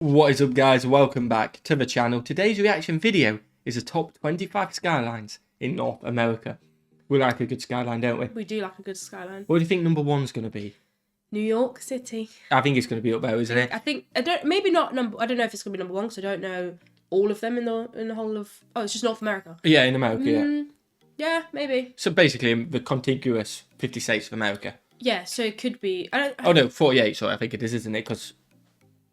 What is up, guys? Welcome back to the channel. Today's reaction video is the top 25 skylines in North America. We like a good skyline, don't we? We do like a good skyline. What do you think number one's going to be? New York City. I think it's going to be up there, isn't it? I don't know if it's going to be number one because I don't know all of them in the whole of... Oh, it's just North America. Yeah, in America, yeah. Yeah, maybe. So basically, the contiguous 50 states of America. Yeah, so it could be... Oh, no, 48, sorry, I think it is, isn't it? Because...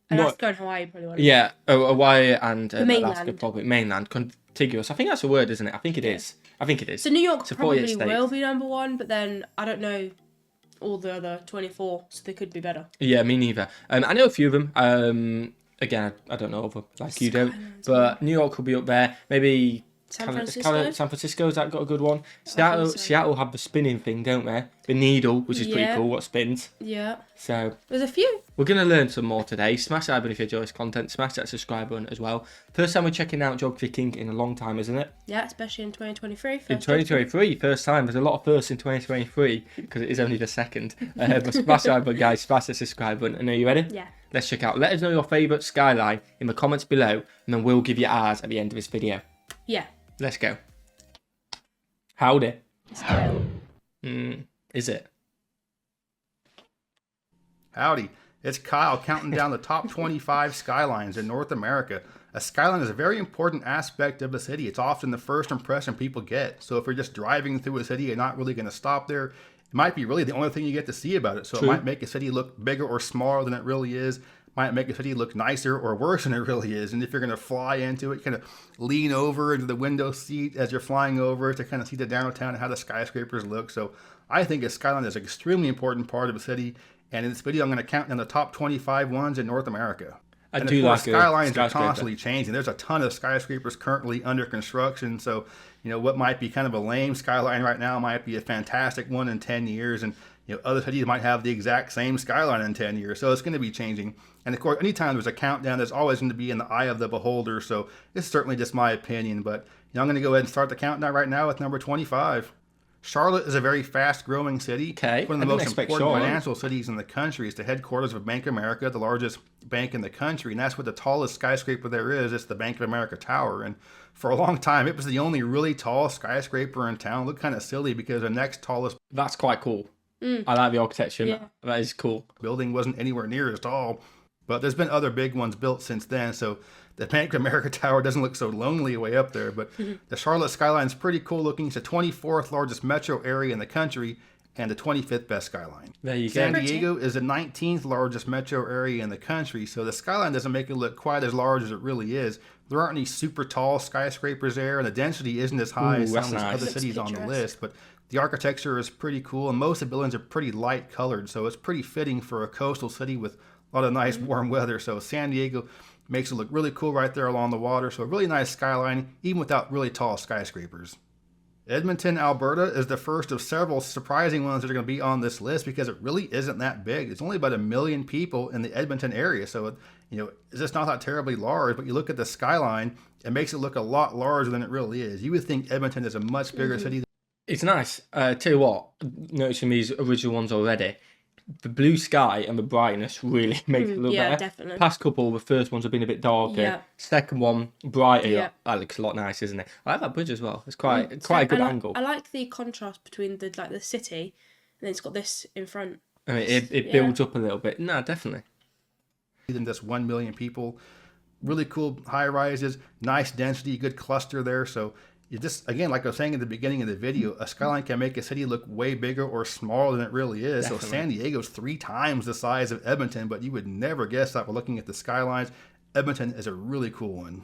Alaska and Hawaii probably want to. Yeah, Hawaii and mainland. Alaska probably. Mainland, contiguous. I think that's a word, isn't it? I think it is. I think it is. So New York probably will be number one, but then I don't know all the other 24, so they could be better. Yeah, me neither. I know a few of them. Again, I don't know of them like you don't. But New York will be up there. Maybe San Francisco. San Francisco's that got a good one. Seattle have the spinning thing, don't they? The needle, which is pretty cool. What spins? Yeah. So there's a few. We're gonna learn some more today. Smash that button if you enjoy this content. Smash that subscribe button as well. First time we're checking out Geography King in a long time, isn't it? Yeah, especially in 2023. In 2023, first time. There's a lot of firsts in 2023 because it is only the second. But smash that button, guys. Smash the subscribe button. And are you ready? Yeah. Let's check out. Let us know your favourite skyline in the comments below, and then we'll give you ours at the end of this video. Yeah. Let's go. Howdy. Is it? Howdy, it's Kyle counting down the top 25 skylines in North America. A skyline is a very important aspect of a city. It's often the first impression people get. So if you're just driving through a city and not really going to stop there, it might be really the only thing you get to see about it. So True. It might make a city look bigger or smaller than it really is. Might make a city look nicer or worse than it really is. And if you're going to fly into it, kind of lean over into the window seat as you're flying over to kind of see the downtown and how the skyscrapers look. So I think a skyline is an extremely important part of a city. And in this video, I'm going to count down the top 25 ones in North America. And of course, skylines are constantly changing. There's a ton of skyscrapers currently under construction. So, you know, what might be kind of a lame skyline right now might be a fantastic one in 10 years. And, you know, other cities might have the exact same skyline in 10 years. So it's going to be changing. And of course, anytime there's a countdown, there's always going to be in the eye of the beholder. So it's certainly just my opinion. But, you know, I'm going to go ahead and start the countdown right now with number 25. Charlotte is a very fast-growing city. Okay. One of the most important financial cities in the country. It's the headquarters of Bank of America, the largest bank in the country, and that's what the tallest skyscraper there is. It's the Bank of America Tower, and for a long time, it was the only really tall skyscraper in town. It looked kind of silly because the next tallest... That's quite cool. I like the architecture. Yeah. That is cool. Building wasn't anywhere near as tall, but there's been other big ones built since then, so the Bank of America Tower doesn't look so lonely way up there, but the Charlotte skyline is pretty cool looking. It's the 24th largest metro area in the country and the 25th best skyline. There you go. San Diego is the 19th largest metro area in the country, so the skyline doesn't make it look quite as large as it really is. There aren't any super tall skyscrapers there, and the density isn't as high as some of the other cities on the list, but the architecture is pretty cool, and most of the buildings are pretty light colored, so it's pretty fitting for a coastal city with a lot of nice warm weather. So San Diego makes it look really cool right there along the water. So a really nice skyline, even without really tall skyscrapers. Edmonton, Alberta is the first of several surprising ones that are going to be on this list because it really isn't that big. It's only about 1 million people in the Edmonton area. So, you know, it's just not that terribly large, but you look at the skyline, it makes it look a lot larger than it really is. You would think Edmonton is a much bigger city. It's nice. Tell you what, noticing these original ones already, the blue sky and the brightness really makes it look better. Yeah, definitely. Past couple, the first ones have been a bit darker. Yeah. Second one, brighter. Yeah. That looks a lot nice, isn't it? I like that bridge as well. It's quite a good angle. I like the contrast between the city, and then it's got this in front. I mean, it builds up a little bit. No, definitely. Than just 1 million people. Really cool high rises, nice density, good cluster there. So you just, again, like I was saying at the beginning of the video, a skyline can make a city look way bigger or smaller than it really is. Definitely. So San Diego's 3 times the size of Edmonton, but you would never guess that by looking at the skylines. Edmonton is a really cool one.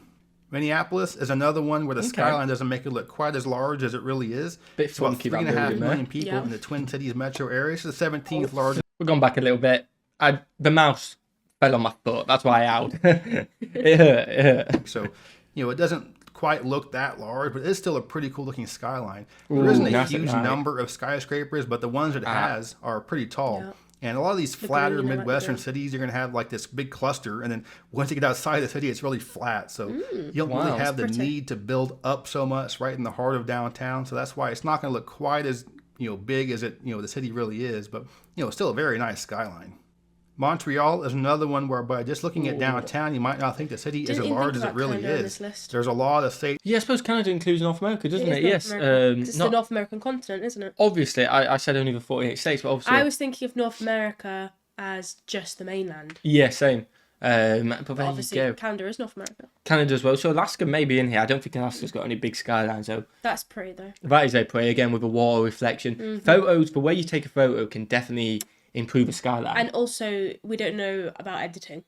Minneapolis is another one where the skyline doesn't make it look quite as large as it really is. Bit funky. 3.5 million people in the Twin Cities metro area. It's the 17th largest. We've gone back a little bit. The mouse fell on my foot. That's why I howled. It hurt. So, you know, it doesn't quite look that large, but it's still a pretty cool looking skyline. There isn't a huge number of skyscrapers, but the ones it has are pretty tall. Yeah. And a lot of these flatter Midwestern cities, you're going to have like this big cluster, and then once you get outside the city, it's really flat. So you don't really have the need to build up so much right in the heart of downtown. So that's why it's not going to look quite as, you know, big as it, you know, the city really is, but, you know, it's still a very nice skyline. Montreal is another one where by just looking at downtown, you might not think the city is as large as it really is. There's a lot of states. Yeah, I suppose Canada includes North America, doesn't it? Yes. It's the North American continent, isn't it? Obviously, I said only the 48 states, but obviously... I was thinking of North America as just the mainland. Yeah, same. But there obviously, you go. Canada is North America. Canada as well. So Alaska may be in here. I don't think Alaska's got any big skylines, though. That's pretty, though. That is very pretty, again, with a water reflection. Photos, the way you take a photo can definitely improve a skyline. And also, we don't know about editing.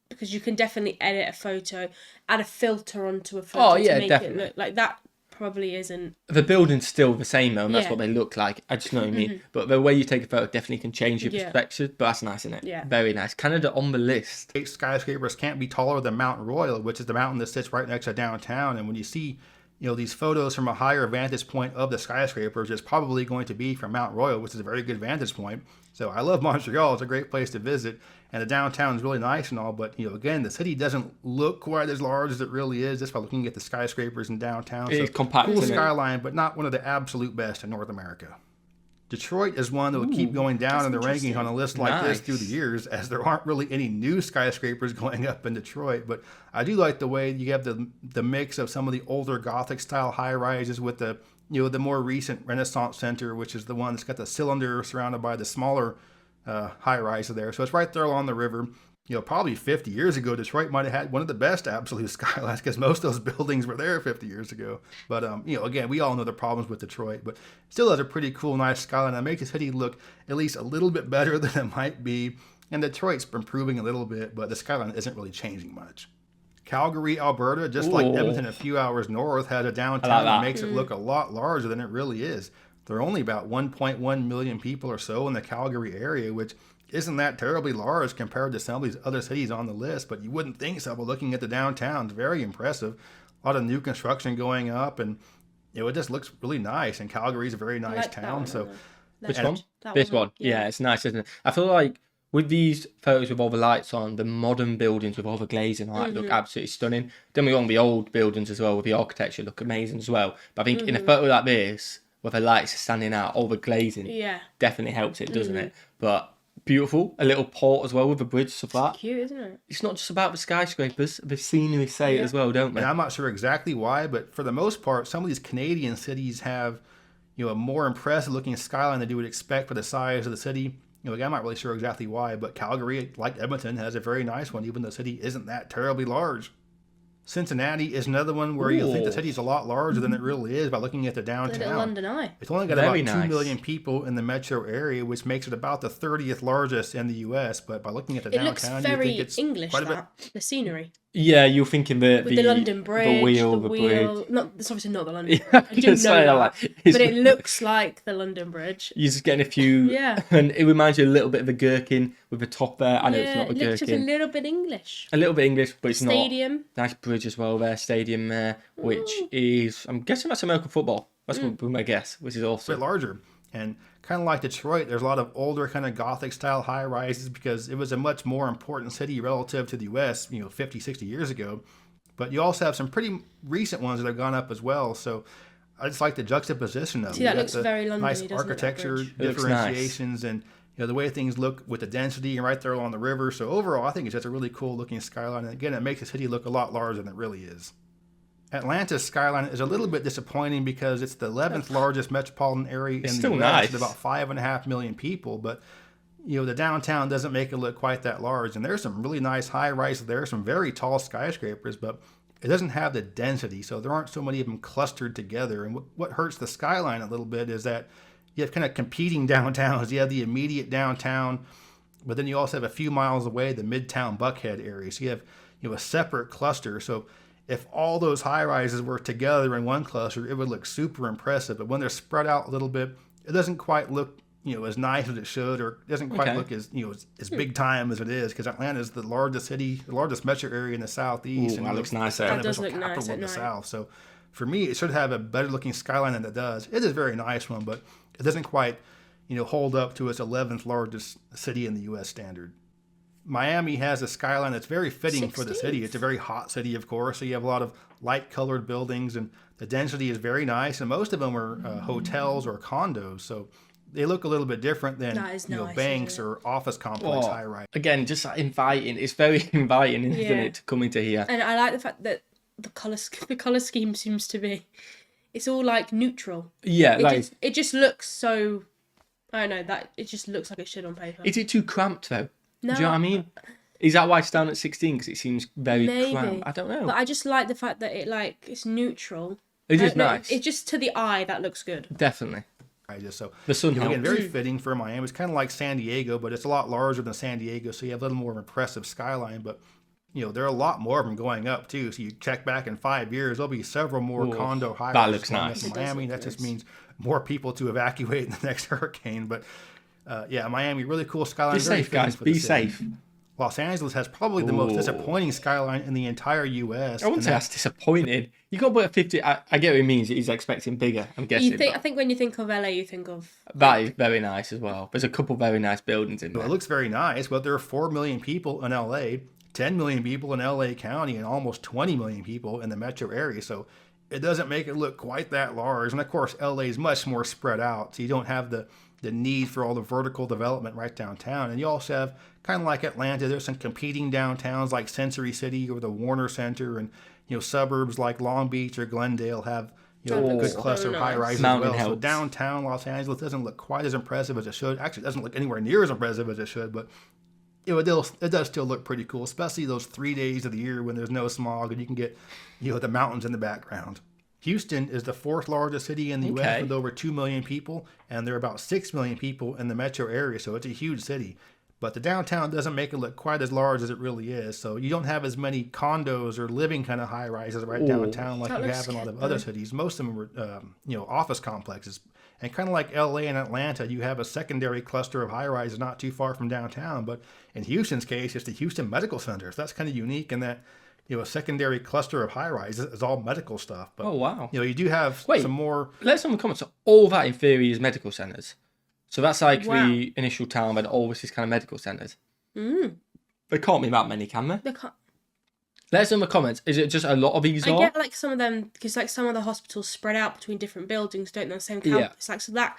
Because you can definitely edit a photo, add a filter onto a photo to make it look like that. Probably isn't. The building's still the same though, and that's what they look like. I just know what I mean. But the way you take a photo definitely can change your perspective. But that's nice, isn't it? Yeah. Very nice. Canada on the list. Skyscrapers can't be taller than Mount Royal, which is the mountain that sits right next to downtown. And when you see, these photos from a higher vantage point of the skyscrapers, it's probably going to be from Mount Royal, which is a very good vantage point. So I love Montreal. It's a great place to visit. And the downtown is really nice and all, but again, the city doesn't look quite as large as it really is just by looking at the skyscrapers in downtown. It's compact, cool skyline, but not one of the absolute best in North America. Detroit is one that will keep going down in the rankings on a list like this through the years, as there aren't really any new skyscrapers going up in Detroit. But I do like the way you have the mix of some of the older Gothic style high rises with the the more recent Renaissance Center, which is the one that's got the cylinder surrounded by the smaller high rise there. So it's right there along the river. Probably 50 years ago, Detroit might have had one of the best absolute skylines because most of those buildings were there 50 years ago. But, again, we all know the problems with Detroit, but still has a pretty cool, nice skyline that makes the city look at least a little bit better than it might be. And Detroit's improving a little bit, but the skyline isn't really changing much. Calgary, Alberta, just like Edmonton a few hours north, has a downtown that makes it look a lot larger than it really is. There are only about 1.1 million people or so in the Calgary area, which isn't that terribly large compared to some of these other cities on the list, but you wouldn't think so. But looking at the downtown, it's very impressive. A lot of new construction going up, and it just looks really nice. And Calgary's a very nice town. So, which one? This one. Yeah, it's nice, isn't it? I feel like with these photos with all the lights on, the modern buildings with all the glazing on look absolutely stunning. Then we go on the old buildings as well with the architecture look amazing as well. But I think in a photo like this, with the lights standing out, all the glazing definitely helps it, doesn't it? But beautiful, a little port as well with a bridge, stuff like that. Cute, isn't it? It's not just about the skyscrapers, the scenery say it as well, don't they? And I'm not sure exactly why, but for the most part, some of these Canadian cities have, a more impressive looking skyline than you would expect for the size of the city. Again, I'm not really sure exactly why, but Calgary, like Edmonton, has a very nice one, even though the city isn't that terribly large. Cincinnati is another one where you'll think the city's a lot larger than it really is by looking at the downtown. Little London Eye. It's only got about 2 million people in the metro area, which makes it about the 30th largest in the U.S. But by looking at the downtown, you think it's English, quite a bit. The scenery. Yeah, you're thinking the London Bridge, the wheel. Bridge. It's obviously not the London Bridge. I do know that, but it looks like the London Bridge. You're just getting a few, and it reminds you a little bit of a gherkin with the top there. I know it's not a gherkin. Looks just a little bit English. A little bit English, but it's Stadium. not. Nice bridge as well there, stadium there, which is, I'm guessing that's American football. That's my guess, which is awesome. A bit larger. And kind of like Detroit, there's a lot of older kind of Gothic style high rises because it was a much more important city relative to the U.S., 50, 60 years ago. But you also have some pretty recent ones that have gone up as well. So I just like the juxtaposition of it. That looks very Londony, nice architecture, differentiations, and the way things look with the density and right there along the river. So overall, I think it's just a really cool looking skyline. And again, it makes the city look a lot larger than it really is. Atlanta's skyline is a little bit disappointing because it's the 11th largest metropolitan area in the U.S. with about 5.5 million people. But, the downtown doesn't make it look quite that large. And there's some really nice high rises there, some very tall skyscrapers, but it doesn't have the density. So there aren't so many of them clustered together. And what hurts the skyline a little bit is that you have kind of competing downtowns. You have the immediate downtown, but then you also have a few miles away the Midtown Buckhead area. So you have a separate cluster. So if all those high rises were together in one cluster, it would look super impressive. But when they're spread out a little bit, it doesn't quite look, as nice as it should, or it doesn't quite look as, as big time as it is. Because Atlanta is the largest city, the largest metro area in the southeast. And that looks nice there. That does look nice in the south. So for me, it should have a better looking skyline than it does. It is a very nice one, but it doesn't quite, hold up to its 11th largest city in the U.S. standard. Miami has a skyline that's very fitting for the city. It's a very hot city, of course, so you have a lot of light-colored buildings, and the density is very nice, and most of them are hotels or condos. So, they look a little bit different than banks or office complex high rise. Again, just inviting. It's very inviting, isn't it, to come into here? And I like the fact that the color scheme seems to be, it's all like neutral. Yeah, it just looks so. I don't know that it just looks like it should on paper. Is it too cramped though? No, do you know what I mean? Is that why it's down at 16? Because it seems very cramped. I don't know. But I just like the fact that it's neutral. It is nice. It's just to the eye that looks good. Definitely. So the sun helps. Again, very fitting for Miami. It's kind of like San Diego, but it's a lot larger than San Diego, so you have a little more impressive skyline. But there are a lot more of them going up too. So you check back in 5 years, there'll be several more condo high rises. That looks nice. In Miami, that just means more people to evacuate in the next hurricane. But Miami, really cool skyline. Be safe, guys. Be safe. Los Angeles has probably the most disappointing skyline in the entire U.S. I wouldn't say that's disappointing. You got to put a 50. I get what it means. He's expecting bigger. I'm guessing. I think when you think of LA, you think of that is very nice as well. There's a couple very nice buildings in there. It looks very nice, but there are 4 million people in LA, 10 million people in LA County, and almost 20 million people in the metro area. So it doesn't make it look quite that large. And of course, LA is much more spread out, so you don't have the need for all the vertical development right downtown. And you also have, kind of like Atlanta, there's some competing downtowns like Century City or the Warner Center, and suburbs like Long Beach or Glendale have a good cluster of high rises as well. So downtown Los Angeles doesn't look quite as impressive as it should. Actually, it doesn't look anywhere near as impressive as it should, but it does still look pretty cool, especially those 3 days of the year when there's no smog and you can get the mountains in the background. Houston is the 4th largest city in the U.S. with over 2 million people, and there are about 6 million people in the metro area, so it's a huge city. But the downtown doesn't make it look quite as large as it really is, so you don't have as many condos or living kind of high-rises right downtown like you have in a lot of other cities. Most of them are, office complexes. And kind of like L.A. and Atlanta, you have a secondary cluster of high-rises not too far from downtown. But in Houston's case, it's the Houston Medical Center. So that's kind of unique in that a secondary cluster of high-rises is all medical stuff. But, wow. You do have some more... Let's have a comment. So all that in theory is medical centres. So that's like the initial town where all this is kind of medical centres. There can't be that many, can there? There can't. Let us know in the comments. Is it just a lot of these? I get like some of them, because like some of the hospitals spread out between different buildings, don't they? The same campus. Like, so that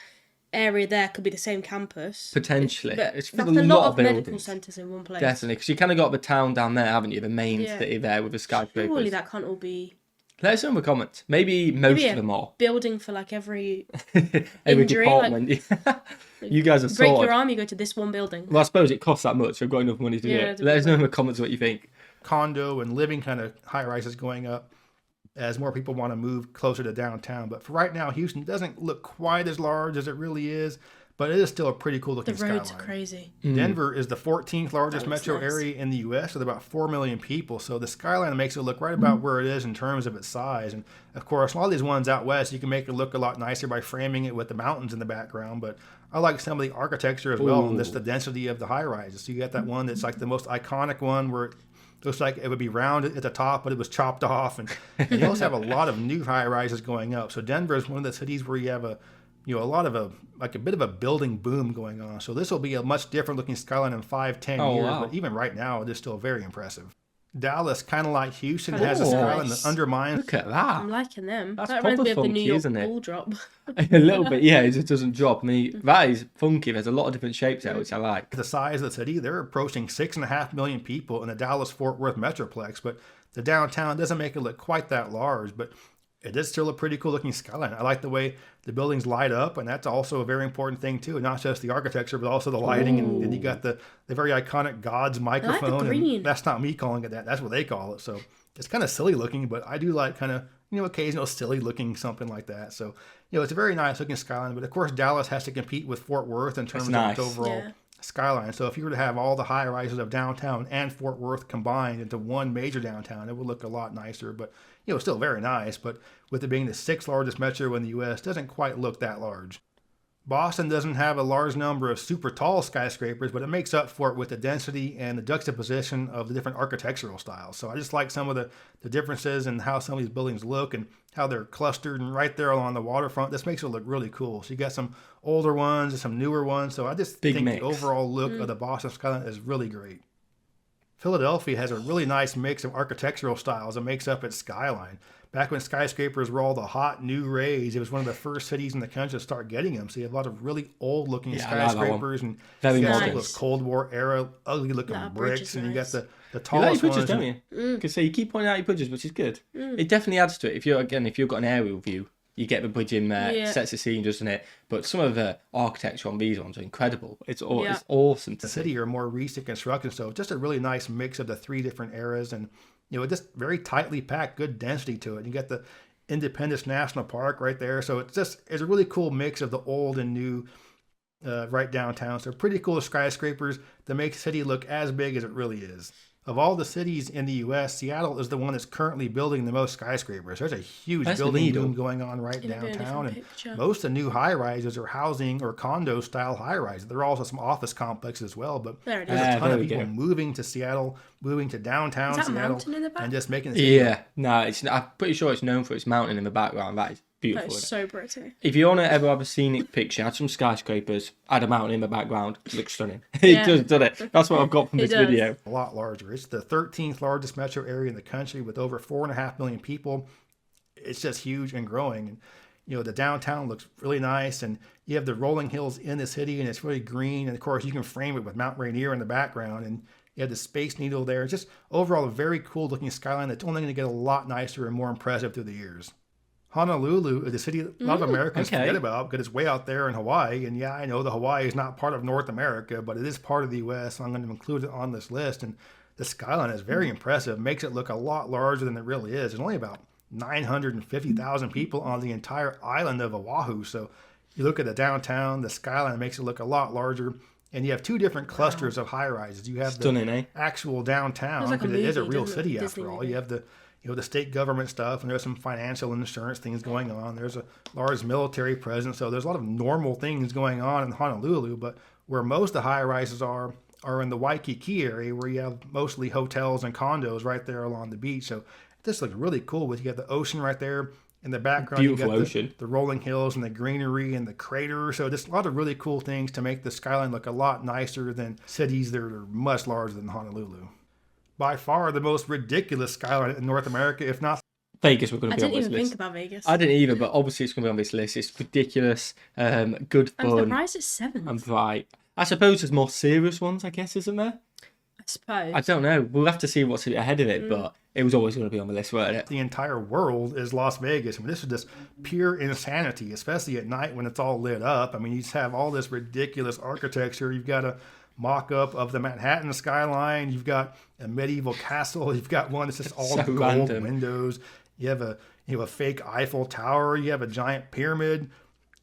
area there could be the same campus. Potentially. It's a lot of medical centres in one place. Definitely, because you kind of got the town down there, haven't you? The main city there with the skyscrapers. Surely that can't all be... Let us know in the comments. Maybe most of them are. Building for like every injury, department. Like, you guys are break your arm, you go to this one building. Well, I suppose it costs that much. We've got enough money to do it. Let us know in the comments what you think. Condo and living kind of high rises going up as more people want to move closer to downtown. But for right now, Houston doesn't look quite as large as it really is. But it is still a pretty cool looking skyline. The roads are crazy. Denver is the 14th largest metro area in the U.S. with about 4 million people. So the skyline makes it look right about where it is in terms of its size. And, of course, a lot of these ones out west, you can make it look a lot nicer by framing it with the mountains in the background. But I like some of the architecture as well and just the density of the high-rises. So you got that one that's like the most iconic one where it looks like it would be rounded at the top, but it was chopped off. And you also have a lot of new high-rises going up. So Denver is one of the cities where you have a lot of a bit of a building boom going on. So this will be a much different looking skyline in 5-10 years. Wow. But even right now, it is still very impressive. Dallas, kind of like Houston, has a skyline that undermines. Look at that. I'm liking them. That's that proper reminds me of the New funky, York isn't it? ball drop. A little bit, yeah. It just doesn't drop. I mean, that is funky. There's a lot of different shapes there, which I like. The size of the city, they're approaching 6.5 million people in the Dallas-Fort Worth Metroplex. But the downtown doesn't make it look quite that large. But it is still a pretty cool looking skyline. I like the way the buildings light up, and that's also a very important thing too. Not just the architecture, but also the lighting. And you got the very iconic God's microphone. I like the green. And that's not me calling it that. That's what they call it. So it's kind of silly looking, but I do like kind of, occasional silly looking something like that. So, it's a very nice looking skyline. But of course, Dallas has to compete with Fort Worth in terms of its overall skyline. So if you were to have all the high rises of downtown and Fort Worth combined into one major downtown, it would look a lot nicer. But still very nice, but with it being the 6th largest metro in the U.S., doesn't quite look that large. Boston doesn't have a large number of super tall skyscrapers, but it makes up for it with the density and the juxtaposition of the different architectural styles. So I just like some of the differences in how some of these buildings look and how they're clustered and right there along the waterfront. This makes it look really cool. So you got some older ones and some newer ones. So I just think the overall look of the Boston skyline is really great. Philadelphia has a really nice mix of architectural styles that makes up its skyline. Back when skyscrapers were all the hot new rage, it was one of the first cities in the country to start getting them. So you have a lot of really old-looking skyscrapers, and very you got nice. those Cold War era ugly-looking bricks, and you got the tallest ones. You like your bridges, don't you? Because you keep pointing out your bridges, which is good. It definitely adds to it. If you've got an aerial view, you get the bridge in there, sets the scene, doesn't it? But some of the architecture on these ones are incredible. It's awesome to see. The city are more recent construction, so just a really nice mix of the three different eras, and just very tightly packed, good density to it. You got the Independence National Park right there, so it's a really cool mix of the old and new right downtown. So pretty cool skyscrapers that make the city look as big as it really is. Of all the cities in the U.S., Seattle is the one that's currently building the most skyscrapers. There's a huge building boom going on right downtown, and most of the new high-rises are housing or condo-style high-rises. There are also some office complexes as well, but there's a ton of people moving to Seattle, moving to downtown Seattle, and just making the city. Yeah, no, I'm pretty sure it's known for its mountain in the background. That is beautiful. That's so pretty. If you want to ever have a scenic picture, add some skyscrapers, add a mountain in the background. It looks stunning. It does, doesn't it? That's what I've got from this video. A lot larger. It's the 13th largest metro area in the country with over 4.5 million people. It's just huge and growing. And the downtown looks really nice, and you have the rolling hills in the city, and it's really green. And of course, you can frame it with Mount Rainier in the background, and you have the Space Needle there. It's just overall a very cool looking skyline that's only going to get a lot nicer and more impressive through the years. Honolulu is a city a lot of Americans forget about because it's way out there in Hawaii. And I know the Hawaii is not part of North America, but it is part of the U.S., so I'm going to include it on this list. And the skyline is very impressive, makes it look a lot larger than it really is. There's only about 950,000 people on the entire island of Oahu. So you look at the downtown, the skyline makes it look a lot larger. And you have two different clusters of high-rises. You have the actual downtown, because it is a real city after all. You have the the state government stuff, and there's some financial and insurance things going on. There's a large military presence, so there's a lot of normal things going on in Honolulu. But where most of the high-rises are in the Waikiki area, where you have mostly hotels and condos right there along the beach. So this looks really cool. You got the ocean right there in the background. Beautiful you got ocean. The rolling hills and the greenery and the crater. So just a lot of really cool things to make the skyline look a lot nicer than cities that are much larger than Honolulu. By far the most ridiculous skyline in North America, if not Vegas. We're going to be on this list. I didn't even think about Vegas. I didn't either, but obviously it's going to be on this list. It's ridiculous, good fun. I'm surprised it's 7th. And bright. I suppose there's more serious ones, I guess, isn't there? I suppose. I don't know. We'll have to see what's ahead of it, but it was always going to be on the list, wasn't it? The entire world is Las Vegas. I mean, this is just pure insanity, especially at night when it's all lit up. I mean, you just have all this ridiculous architecture. You've got a mock-up of the Manhattan skyline. You've got a medieval castle. You've got one that's just all so gold random. Windows. You have a fake Eiffel Tower. You have a giant pyramid.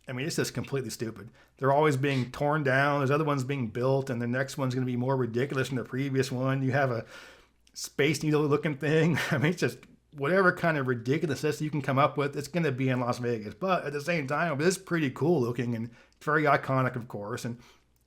I mean, it's just completely stupid. They're always being torn down. There's other ones being built, and the next one's going to be more ridiculous than the previous one. You have a Space Needle looking thing. I mean, it's just whatever kind of ridiculousness you can come up with, it's going to be in Las Vegas. But at the same time, it's pretty cool looking and very iconic, of course. And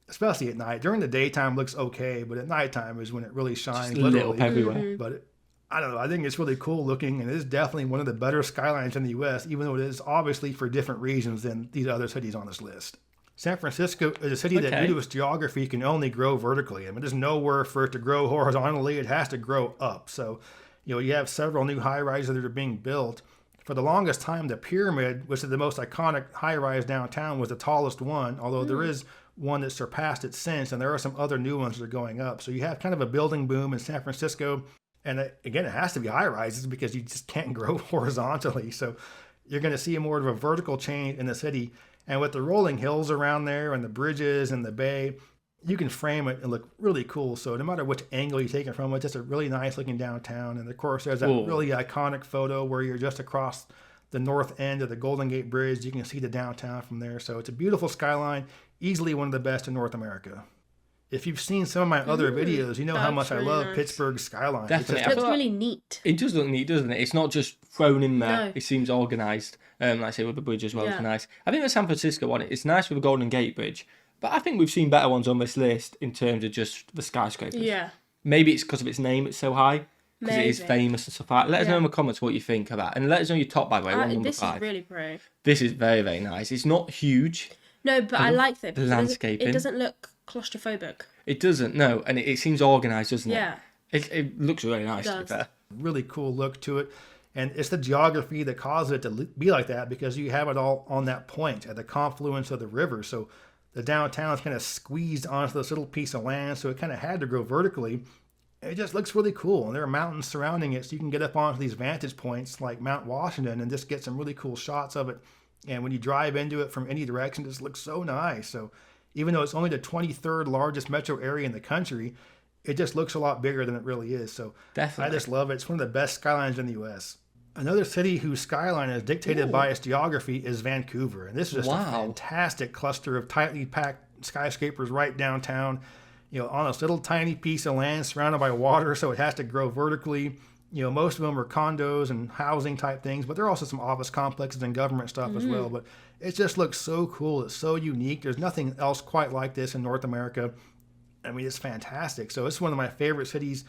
especially at night. During the daytime, it looks okay, but at nighttime is when it really shines. Just lit up everywhere. But I don't know. I think it's really cool looking, and it is definitely one of the better skylines in the U.S., even though it is obviously for different reasons than these other cities on this list. San Francisco is a city that, due to its geography, can only grow vertically. I mean, there's nowhere for it to grow horizontally. It has to grow up. So, you have several new high-rises that are being built. For the longest time, the Pyramid, which is the most iconic high-rise downtown, was the tallest one, although there is one that surpassed it since, and there are some other new ones that are going up. So you have kind of a building boom in San Francisco. And again, it has to be high-rises because you just can't grow horizontally. So you're going to see more of a vertical change in the city. And with the rolling hills around there and the bridges and the bay, you can frame it and look really cool. So no matter which angle you take it from, it's just a really nice looking downtown. And of course, there's that really iconic photo where you're just across the north end of the Golden Gate Bridge. You can see the downtown from there. So it's a beautiful skyline, easily one of the best in North America. If you've seen some of my other videos, you know how much I love Pittsburgh's skyline. Definitely. It looks really neat. It does look neat, doesn't it? It's not just thrown in there. No. It seems organised. Like I say, with the bridge as well, it's nice. I think the San Francisco one, it's nice with the Golden Gate Bridge, but I think we've seen better ones on this list in terms of just the skyscrapers. Yeah. Maybe it's because of its name, it's so high, because it is famous and stuff like that. Let us know in the comments what you think of that. And let us know your top, by the way, number 5. This is really pretty. This is very, very nice. It's not huge. No, but I like that. The landscaping. It doesn't look claustrophobic. It doesn't, no. And it seems organised, doesn't it? Yeah. It looks really nice, to be fair. Really cool look to it. And it's the geography that causes it to be like that, because you have it all on that point at the confluence of the river. So the downtown is kind of squeezed onto this little piece of land, so it kind of had to grow vertically. It just looks really cool, and there are mountains surrounding it, so you can get up onto these vantage points like Mount Washington and just get some really cool shots of it. And when you drive into it from any direction, it just looks so nice. So even though it's only the 23rd largest metro area in the country, it just looks a lot bigger than it really is. So definitely, I just love it. It's one of the best skylines in the U.S. Another city whose skyline is dictated by its geography is Vancouver. And this is just a fantastic cluster of tightly packed skyscrapers right downtown, on this little tiny piece of land surrounded by water, so it has to grow vertically. Most of them are condos and housing type things, but there are also some office complexes and government stuff as well. But it just looks so cool. It's so unique. There's nothing else quite like this in North America. I mean, it's fantastic. So it's one of my favorite cities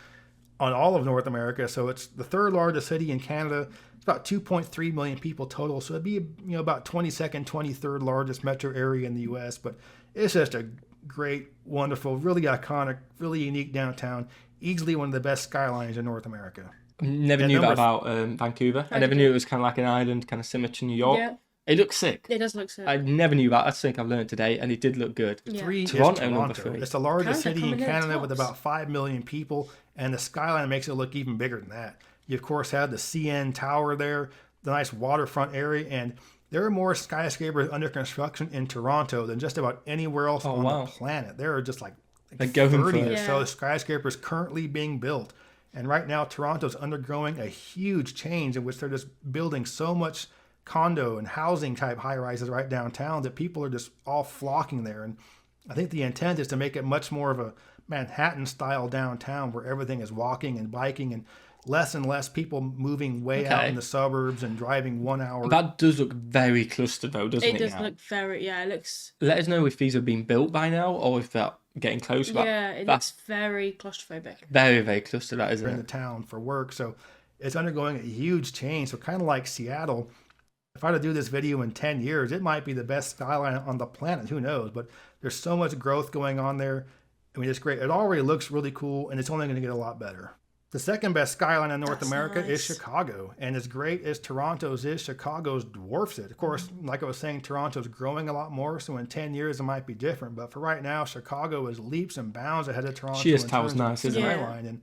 on all of North America. So it's the third largest city in Canada. It's about 2.3 million people total. So it'd be, about 22nd, 23rd largest metro area in the U.S. But it's just a great, wonderful, really iconic, really unique downtown. Easily one of the best skylines in North America. Never knew that about Vancouver. I never knew it was kind of like an island, kind of similar to New York. Yeah. It looks sick. It does look sick. I never knew that. That's something I've learned today, and it did look good. Yeah. Toronto. Number 3. It's the largest city in Canada with about 5 million people, and the skyline makes it look even bigger than that. You, of course, have the CN Tower there, the nice waterfront area, and there are more skyscrapers under construction in Toronto than just about anywhere else on the planet. There are just like 30 or so skyscrapers currently being built. And right now, Toronto's undergoing a huge change in which they're just building so much condo and housing type high rises right downtown that people are just all flocking there. And I think the intent is to make it much more of a Manhattan style downtown where everything is walking and biking and less people moving way out in the suburbs and driving 1 hour. That does look very clustered though, doesn't it? It does look very, it looks... Let us know if these have been built by now or if they're getting close. Yeah, it looks very claustrophobic. Very, very clustered, that isn't it? In the town for work, so it's undergoing a huge change. So kind of like Seattle, if I were to do this video in 10 years, it might be the best skyline on the planet. Who knows? But there's so much growth going on there. I mean, it's great. It already looks really cool, and it's only going to get a lot better. The second best skyline in North America is Chicago. And as great as Toronto's is, Chicago's dwarfs it. Of course, like I was saying, Toronto's growing a lot more, so in 10 years it might be different. But for right now, Chicago is leaps and bounds ahead of Toronto. She is tower's nice, isn't it?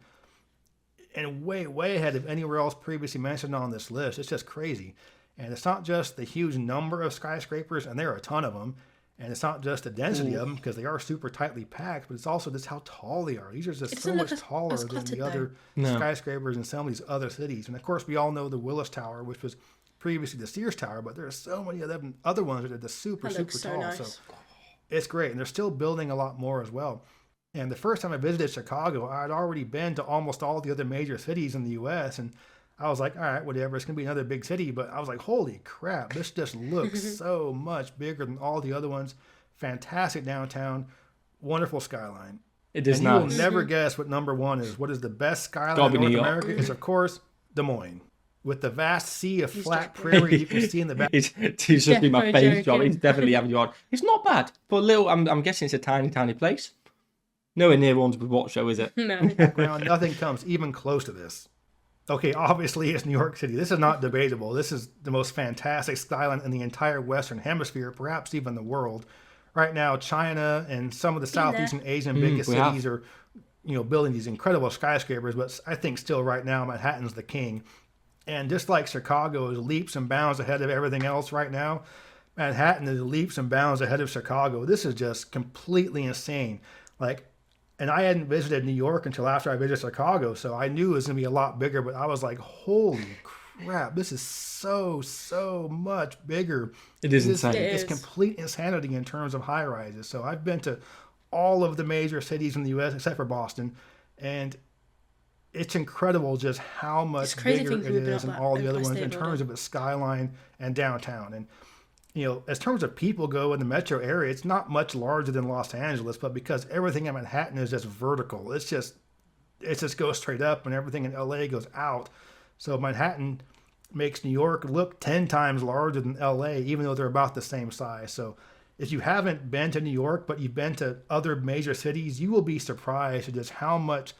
And way, way ahead of anywhere else previously mentioned on this list. It's just crazy. And it's not just the huge number of skyscrapers, and there are a ton of them. And it's not just the density of them, because they are super tightly packed, but it's also just how tall they are. These are just so much taller than the other skyscrapers in some of these other cities. And of course, we all know the Willis Tower, which was previously the Sears Tower, but there are so many of them, other ones that are just super tall. Nice. So it's great. And they're still building a lot more as well. And the first time I visited Chicago, I'd already been to almost all the other major cities in the U.S., and I was like, all right, whatever, it's going to be another big city. But I was like, holy crap, this just looks so much bigger than all the other ones. Fantastic downtown, wonderful skyline. It is nice. You will never guess what number one is. What is the best skyline in North America is, of course, Des Moines. With the vast sea of flat prairie you can see in the back. He's just been my face job. He's definitely having you on. It's not bad, but little. I'm guessing it's a tiny, tiny place. Nowhere near Wandsworth Watch Show, is it? No. Nothing comes even close to this. Okay, obviously it's New York City. This is not debatable. This is the most fantastic skyline in the entire Western Hemisphere, perhaps even the world. Right now, China and some of the Southeastern Asian biggest cities are, building these incredible skyscrapers. But I think still right now, Manhattan's the king. And just like Chicago is leaps and bounds ahead of everything else right now, Manhattan is leaps and bounds ahead of Chicago. This is just completely insane. And I hadn't visited New York until after I visited Chicago, so I knew it was going to be a lot bigger, but I was like, holy crap, this is so much bigger. It is insane. It's complete insanity in terms of high-rises. So I've been to all of the major cities in the U.S. except for Boston, and it's incredible just how much bigger it is than all the other ones in terms of its skyline and downtown. And as terms of people go in the metro area, it's not much larger than Los Angeles, but because everything in Manhattan is just vertical, it just goes straight up, and everything in LA goes out. So Manhattan makes New York look 10 times larger than LA, even though they're about the same size. So if you haven't been to New York, but you've been to other major cities, you will be surprised at just how much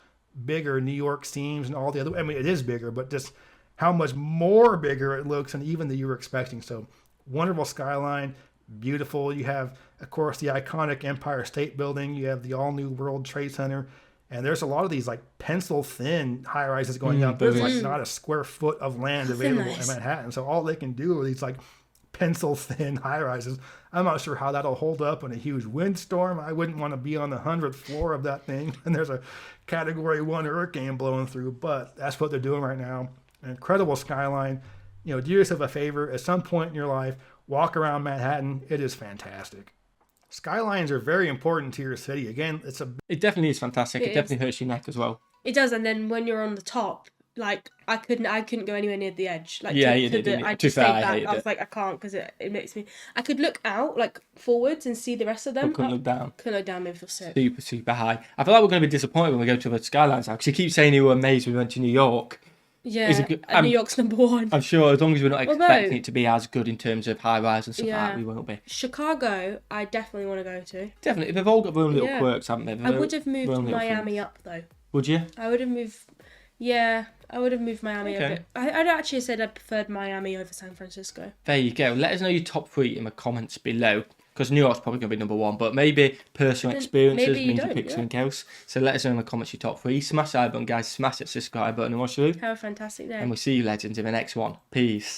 bigger New York seems and all the other. I mean, it is bigger, but just how much more bigger it looks than even that you were expecting. So wonderful skyline, beautiful. You have, of course, the iconic Empire State Building. You have the all-new World Trade Center. And there's a lot of these like pencil-thin high-rises going up. There's like not a square foot of land available in Manhattan. So all they can do are these like pencil-thin high-rises. I'm not sure how that'll hold up in a huge windstorm. I wouldn't want to be on the 100th floor of that thing. And there's a Category 1 hurricane blowing through. But that's what they're doing right now. An incredible skyline. You know, do yourself a favor. At some point in your life, walk around Manhattan. It is fantastic. Skylines are very important to your city. Again, it definitely is fantastic. It definitely hurts your neck as well. It does, and then when you're on the top, like I couldn't go anywhere near the edge. Like you did. I just stayed back. I was like, I can't because it makes me. I could look out like forwards and see the rest of them. But couldn't look down. Couldn't look down. Maybe feel sick. Super, super high. I feel like we're going to be disappointed when we go to the Skylines now because you keep saying you were amazed when we went to New York. Yeah, New York's number one. I'm sure as long as we're not expecting it to be as good in terms of high rise and stuff like that, we won't be. Chicago, I definitely want to go to. Definitely. They've all got their own little quirks, haven't they? I would have moved Miami up, though. Would you? I would have moved... Yeah, I would have moved Miami a bit. I'd actually said I preferred Miami over San Francisco. There you go. Let us know your top 3 in the comments below. Because New York's probably going to be number 1, but maybe personal experiences means you pick something else. So let us know in the comments your top 3. Smash that button, guys. Smash that subscribe button and watch through. Have a fantastic day. And we'll see you, legends, in the next one. Peace.